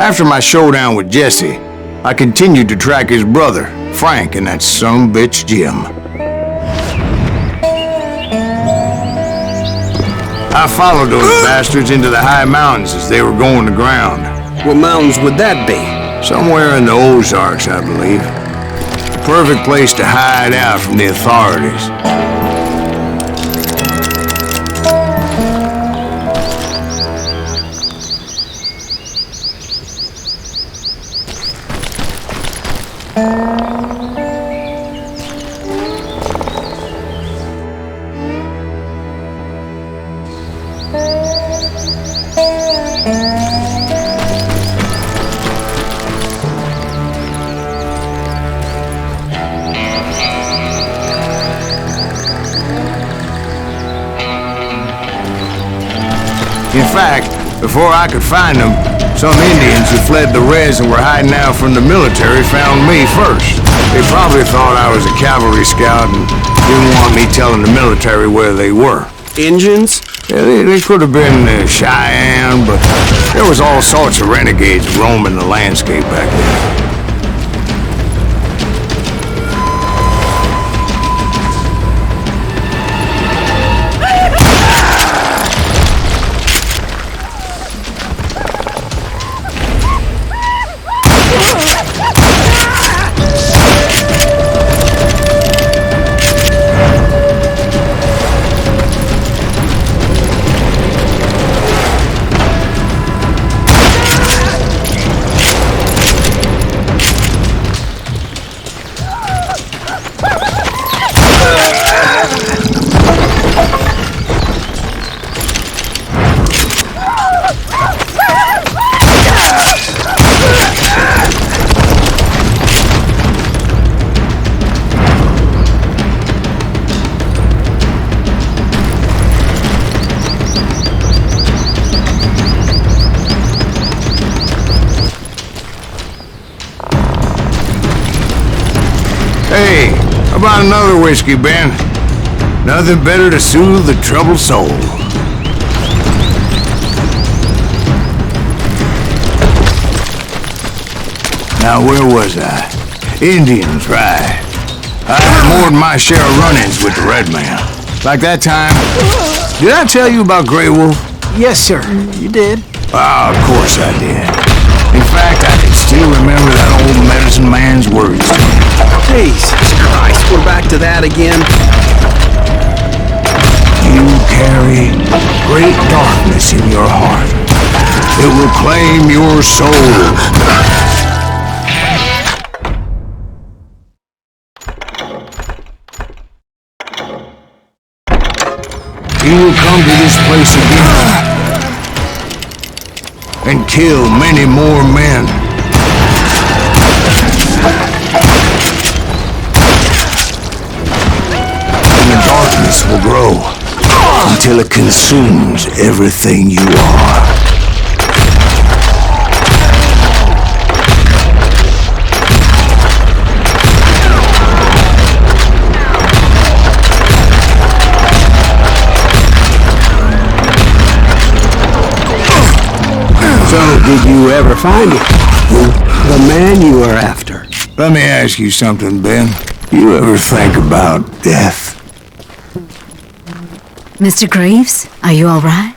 After my showdown with Jesse, I continued to track his brother, Frank, and that sumbitch Jim. I followed those bastards into the high mountains as they were going to ground. What mountains would that be? Somewhere in the Ozarks, I believe. The perfect place to hide out from the authorities. In fact, before I could find them, some Indians who fled the res and were hiding out from the military found me first. They probably thought I was a cavalry scout and didn't want me telling the military where they were. Indians? Yeah, they could have been Cheyenne, but there was all sorts of renegades roaming the landscape back then. Hey, how about another whiskey, Ben? Nothing better to soothe the troubled soul. Now, where was I? Indians, right. I had more than my share of run-ins with the red man. Like that time. Did I tell you about Grey Wolf? Yes, sir. You did. Ah, of course I did. In fact, I can still remember that old medicine man's words to me. Jesus Christ, we're back to that again. You carry great darkness in your heart. It will claim your soul. You will come to this place again and kill many more men. And the darkness will grow until it consumes everything you are. So, did you ever find it? The man you were after? Let me ask you something, Ben. You ever think about death? Mr. Gривз, are you all right?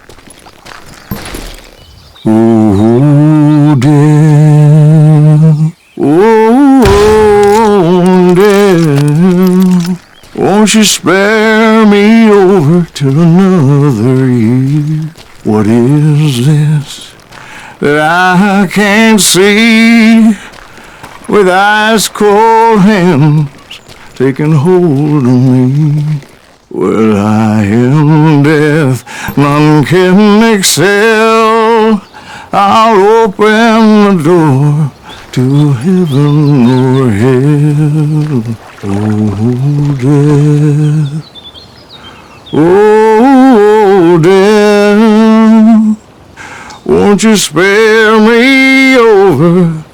Ooh, death. Ooh, death. Won't you spare me over till another year? What is this that I can't see, with ice cold hands taking hold of me? Well, I am death, none can excel. I'll open the door to heaven or hell. Oh, death. Oh, death. Won't you spare me over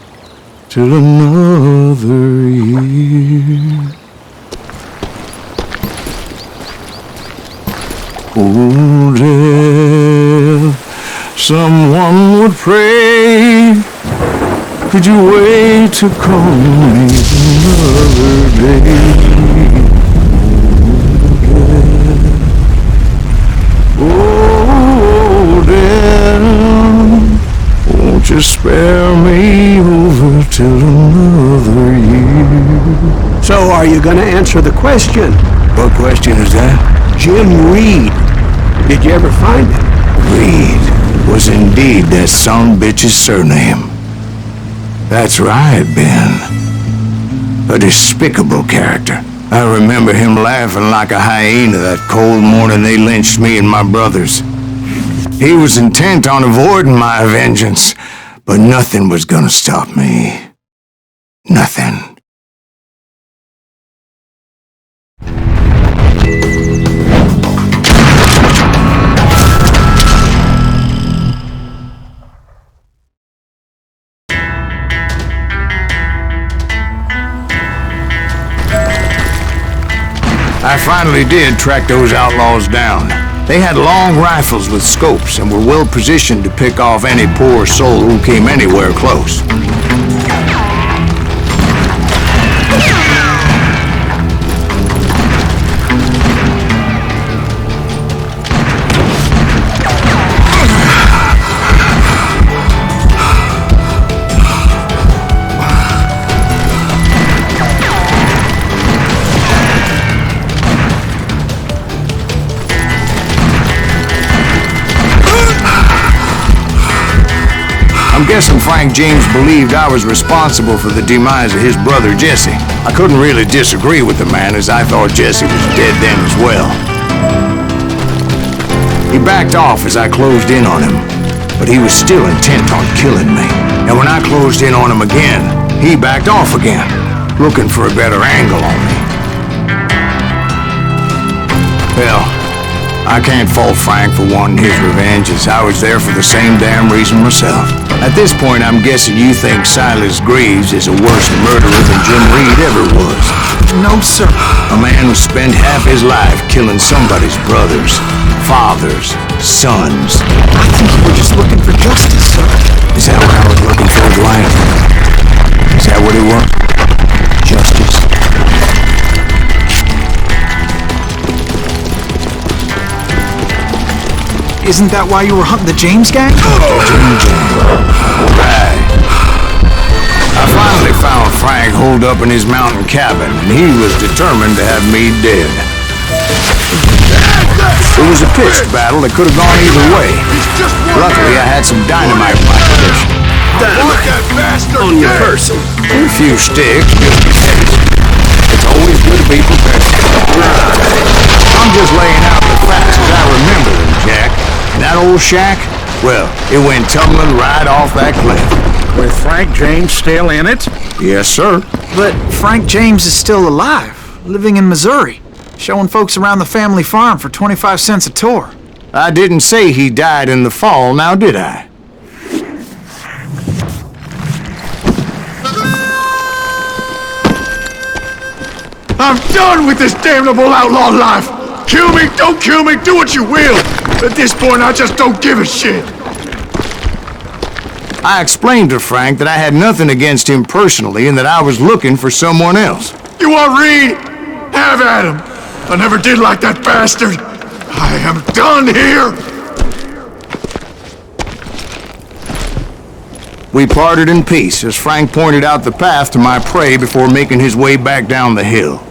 till another year? Oh, death, someone would pray could you wait to call me another day? Oh, Dan, won't you spare me over till another year? So are you gonna answer the question? What question is that? Jim Reed. Did you ever find him? Reed was indeed that son bitch's surname. That's right, Ben. A despicable character. I remember him laughing like a hyena that cold morning they lynched me and my brothers. He was intent on avoiding my vengeance, but nothing was gonna stop me. Nothing. I finally did track those outlaws down. They had long rifles with scopes and were well positioned to pick off any poor soul who came anywhere close. I'm guessing Frank James believed I was responsible for the demise of his brother Jesse. I couldn't really disagree with the man, as I thought Jesse was dead then as well. He backed off as I closed in on him, but he was still intent on killing me. And when I closed in on him again, he backed off again, looking for a better angle on me. Well, I can't fault Frank for wanting his revenge, as I was there for the same damn reason myself. At this point, I'm guessing you think Sайлас Гривз is a worse murderer than Jim Reed ever was. No, sir. A man who spent half his life killing somebody's brothers, fathers, sons. I think you were just looking for justice, sir. Is that what I was looking for, Dwight? Is that what it was? Justice? Isn't that why you were hunting the James gang? James. Right. I finally found Frank holed up in his mountain cabin, and he was determined to have me dead. It was a pitched battle that could have gone either way. Luckily, I had some dynamite in my possession. On your person. A few sticks, just in case. It's always good to be prepared. I'm just laying out the facts as I remember them, Jack. And that old shack, well, it went tumbling right off that cliff. With Frank James still in it? Yes, sir. But Frank James is still alive, living in Missouri, showing folks around the family farm for 25 cents a tour. I didn't say he died in the fall, now did I? I'm done with this damnable outlaw life! Kill me, don't kill me, do what you will! At this point, I just don't give a shit! I explained to Frank that I had nothing against him personally and that I was looking for someone else. You want Reed? Have at him! I never did like that bastard! I am done here! We parted in peace as Frank pointed out the path to my prey before making his way back down the hill.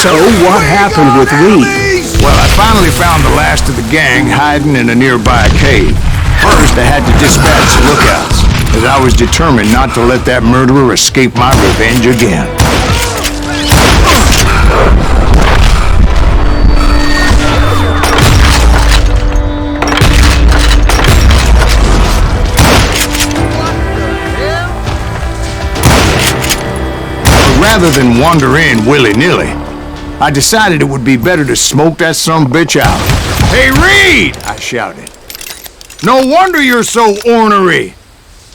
So what happened with Reed? Well, I finally found the last of the gang hiding in a nearby cave. First, I had to dispatch the lookouts, as I was determined not to let that murderer escape my revenge again. rather than wander in willy-nilly, I decided it would be better to smoke that sumbitch out. Hey, Reed! I shouted. No wonder you're so ornery.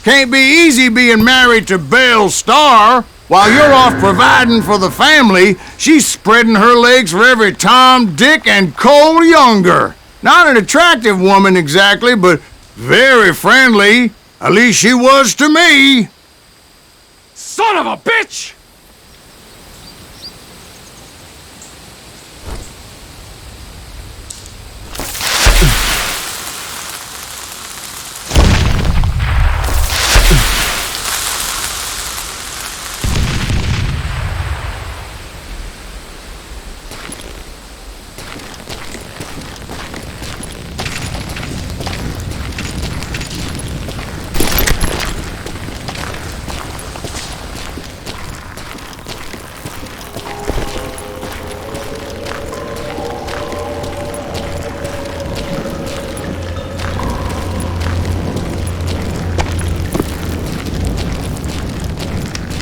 Can't be easy being married to Belle Starr. While you're off providing for the family, she's spreading her legs for every Tom, Dick, and Cole Younger. Not an attractive woman exactly, but very friendly. At least she was to me. Son of a bitch!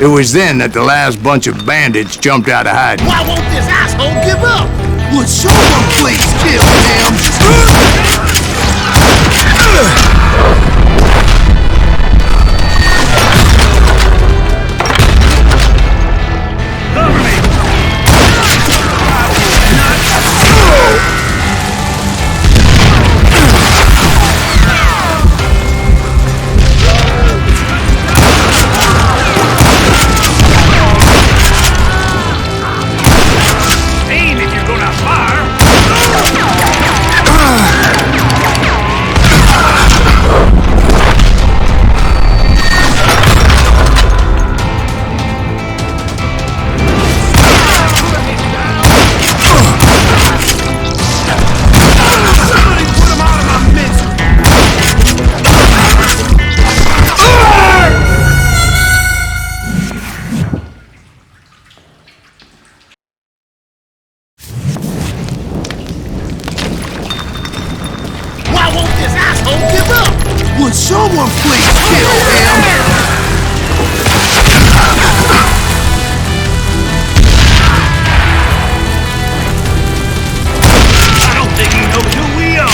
It was then that the last bunch of bandits jumped out of hiding. Why won't this asshole give up? Would someone please kill him? Would someone please kill him? I don't think he knows who we are.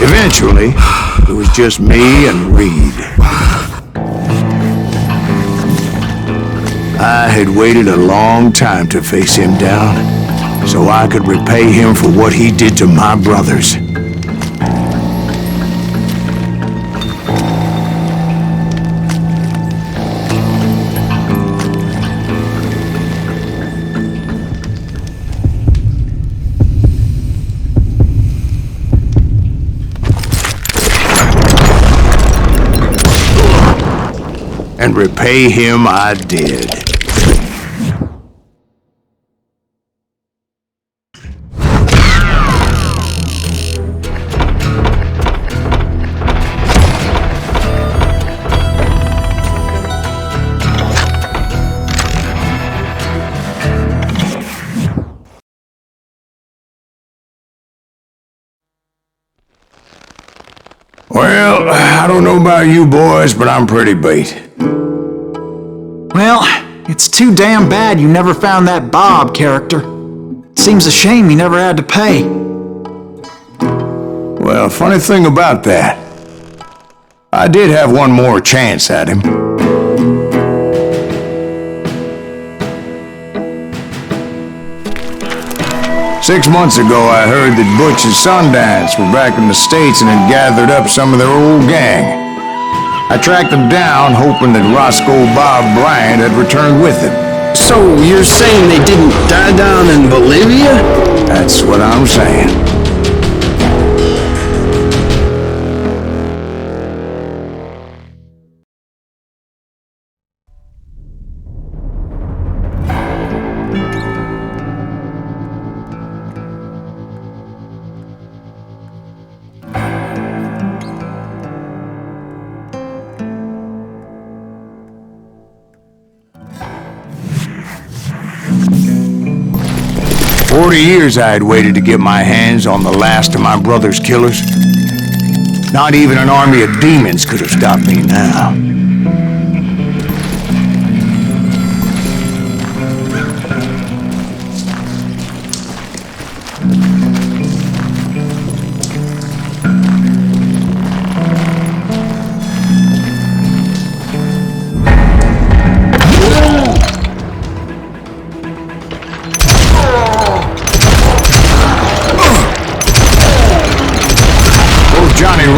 Eventually, it was just me and Reed. I had waited a long time to face him down, so I could repay him for what he did to my brothers. And repay him I did. Well, I don't know about you boys, but I'm pretty beat. Well, it's too damn bad you never found that Bob character. Seems a shame he never had to pay. Well, funny thing about that, I did have one more chance at him. 6 months ago, I heard that Butch and Sundance were back in the States and had gathered up some of their old gang. I tracked them down, hoping that Roscoe Bob Bryant had returned with them. So you're saying they didn't die down in Bolivia? That's what I'm saying. Years I had waited to get my hands on the last of my brother's killers. Not even an army of demons could have stopped me now.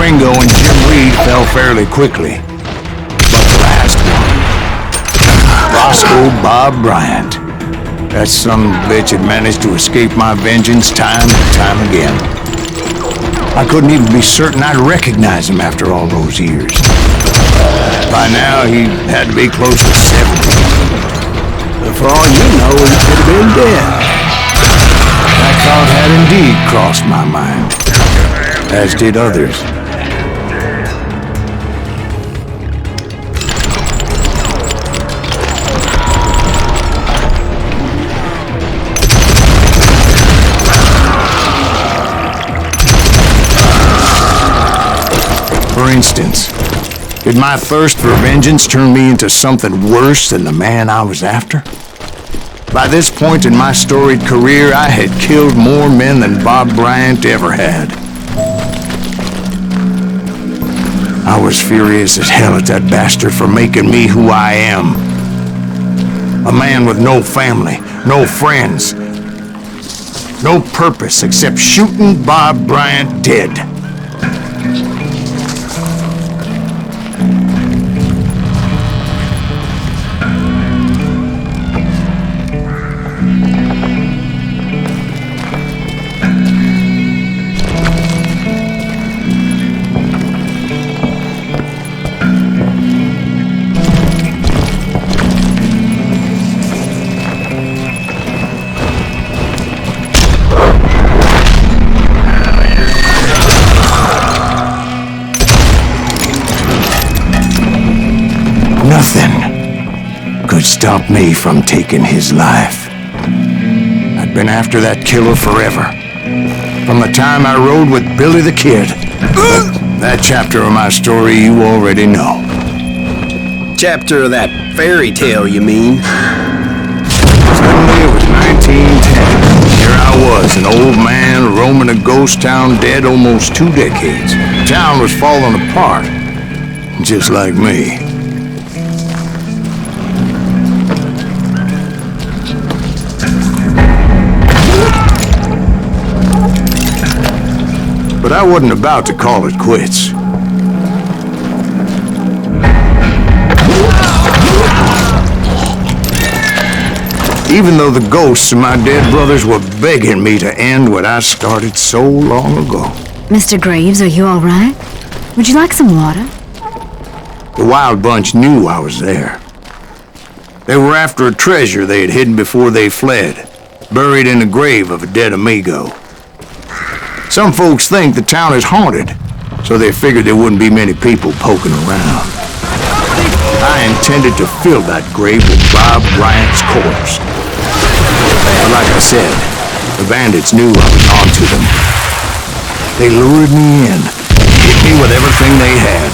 Ringo and Jim Reed fell fairly quickly. But the last one, Roscoe Bob Bryant, that son of a bitch had managed to escape my vengeance time and time again. I couldn't even be certain I'd recognize him after all those years. By now, he had to be close to 70. But for all you know, he could have been dead. That thought had indeed crossed my mind, as did others. For instance, did my thirst for vengeance turn me into something worse than the man I was after? By this point in my storied career, I had killed more men than Bob Bryant ever had. I was furious as hell at that bastard for making me who I am. A man with no family, no friends, no purpose except shooting Bob Bryant dead. Nothing could stop me from taking his life. I'd been after that killer forever. From the time I rode with Billy the Kid. But that chapter of my story you already know. Chapter of that fairy tale, you mean? Suddenly it was 1910. Here I was, an old man roaming a ghost town dead almost 2 decades. The town was falling apart, just like me. But I wasn't about to call it quits. Even though the ghosts of my dead brothers were begging me to end what I started so long ago. Mr. Gривз, are you all right? Would you like some water? The Wild Bunch knew I was there. They were after a treasure they had hidden before they fled, buried in the grave of a dead amigo. Some folks think the town is haunted, so they figured there wouldn't be many people poking around. I intended to fill that grave with Bob Bryant's corpse. But like I said, the bandits knew I was on to them. They lured me in, hit me with everything they had.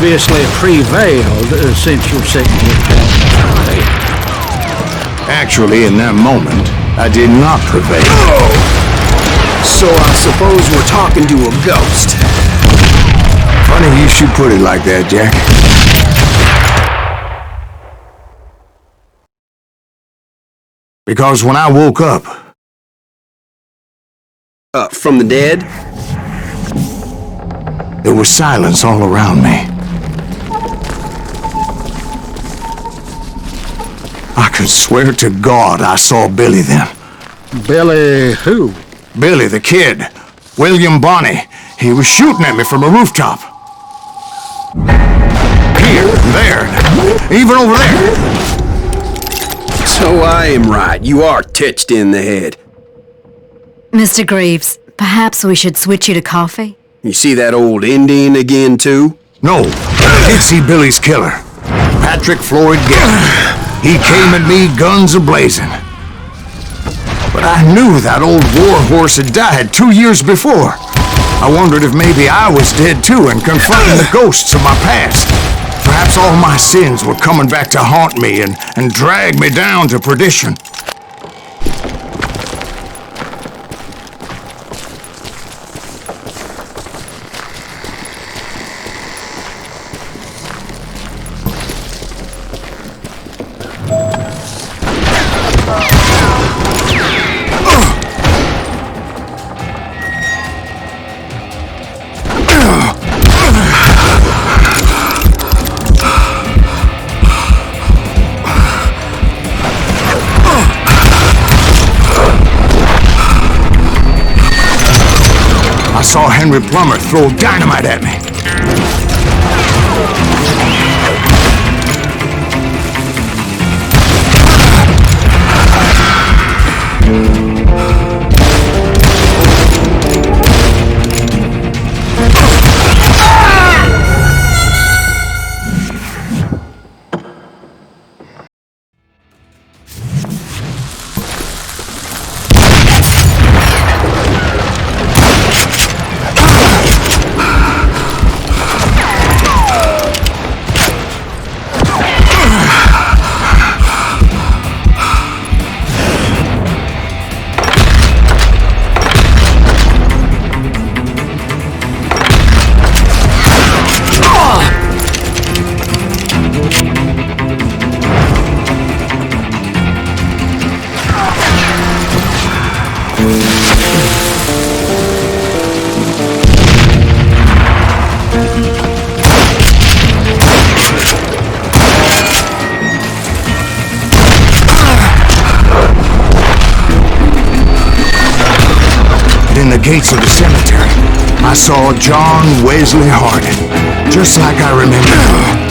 obviously prevailed since you're sitting here. Actually, in that moment, I did not prevail. So I suppose we're talking to a ghost. Funny you should put it like that, Jack. Because when I woke up... From the dead? There was silence all around me. I could swear to God I saw Billy then. Billy who? Billy, the kid. William Bonney. He was shooting at me from a rooftop. Here, there, even over there. So I am right. You are touched in the head. Mr. Gривз, perhaps we should switch you to coffee? You see that old Indian again, too? No, I did see Billy's killer. Patrick Floyd Garrett. He came at me guns a-blazing. But I knew that old war horse had died 2 years before. I wondered if maybe I was dead too and confronting the ghosts of my past. Perhaps all my sins were coming back to haunt me and drag me down to perdition. I saw Henry Plummer throw dynamite at me. In the gates of the cemetery, I saw John Wesley Hardin, just like I remember.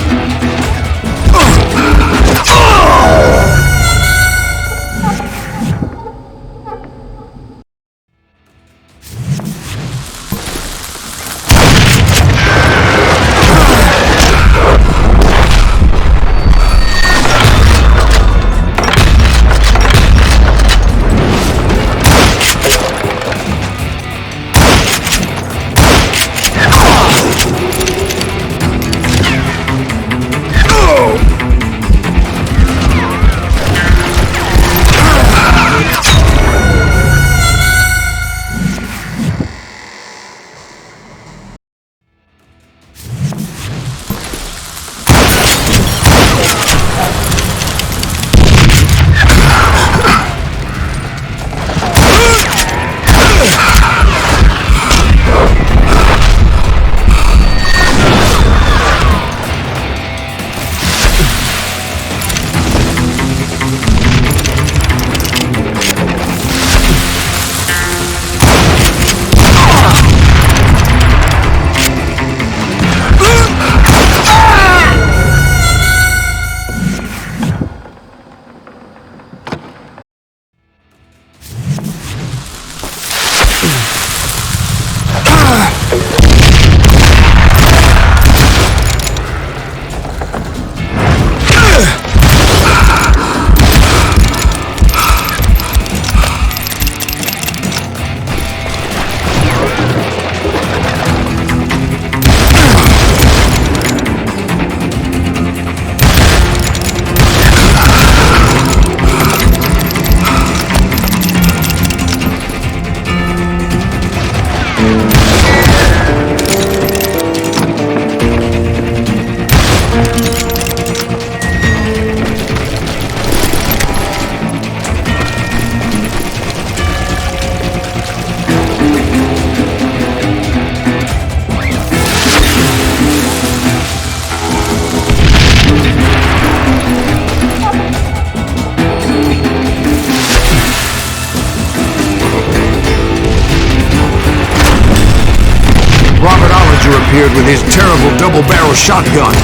appeared with his terrible double-barrel shotgun.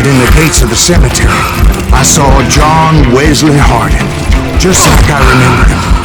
In the gates of the cemetery, I saw John Wesley Harding, just like I remembered him.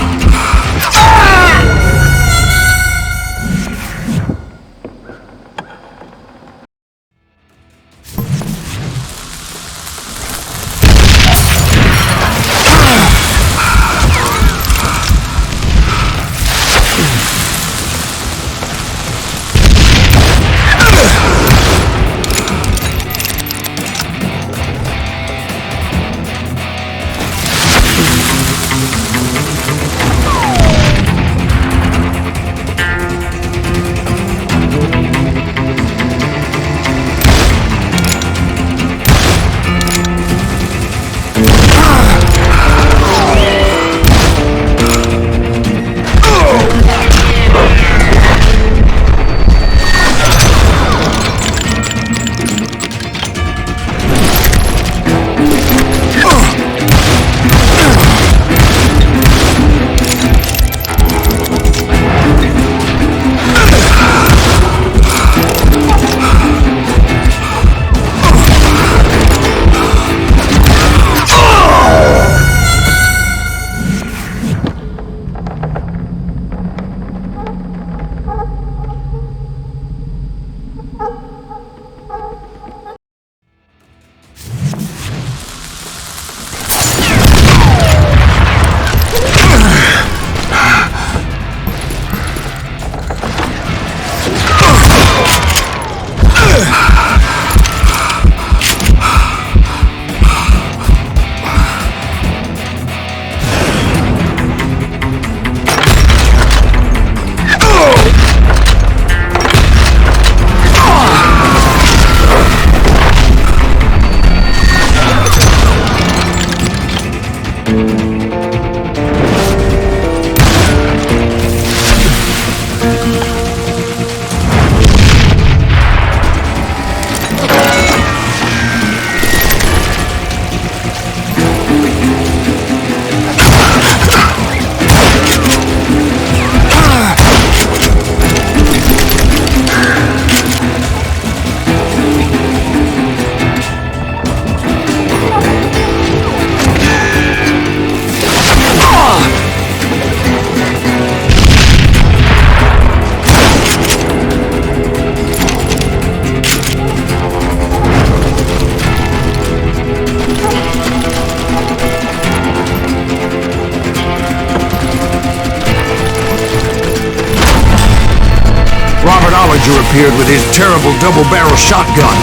Appeared with his terrible double-barrel shotgun.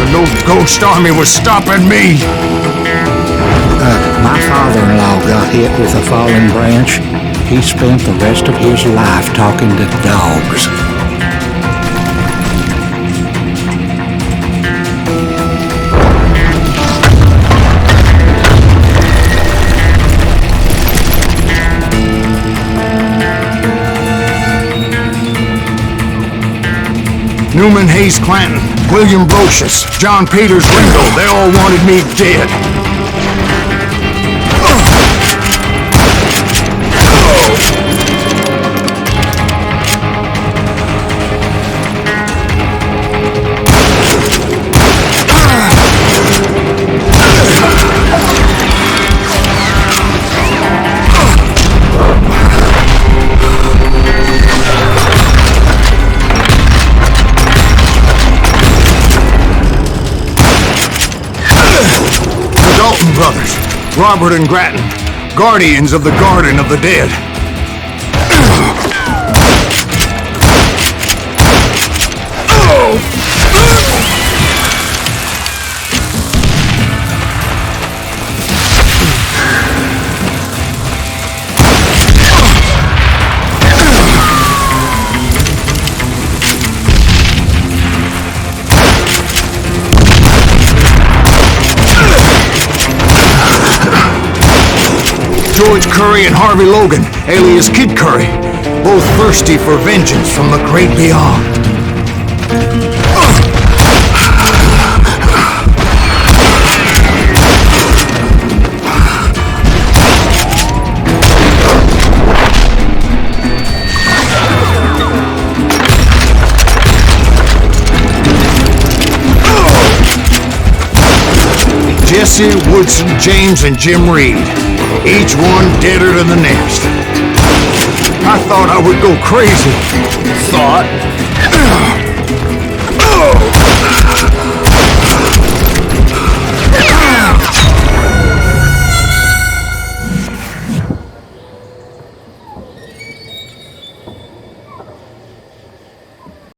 But no ghost army was stopping me. My father-in-law got hit with a falling branch. He spent the rest of his life talking to dogs. Newman Hayes Clanton, William Brocious, John Peters Ringel, they all wanted me dead. Brothers, Robert and Grattan, guardians of the Garden of the Dead. George Curry and Harvey Logan, alias Kid Curry, both thirsty for vengeance from the great beyond. Jesse, Woodson, James, and Jim Reed. Each one deader than the next. I thought I would go crazy. Thought.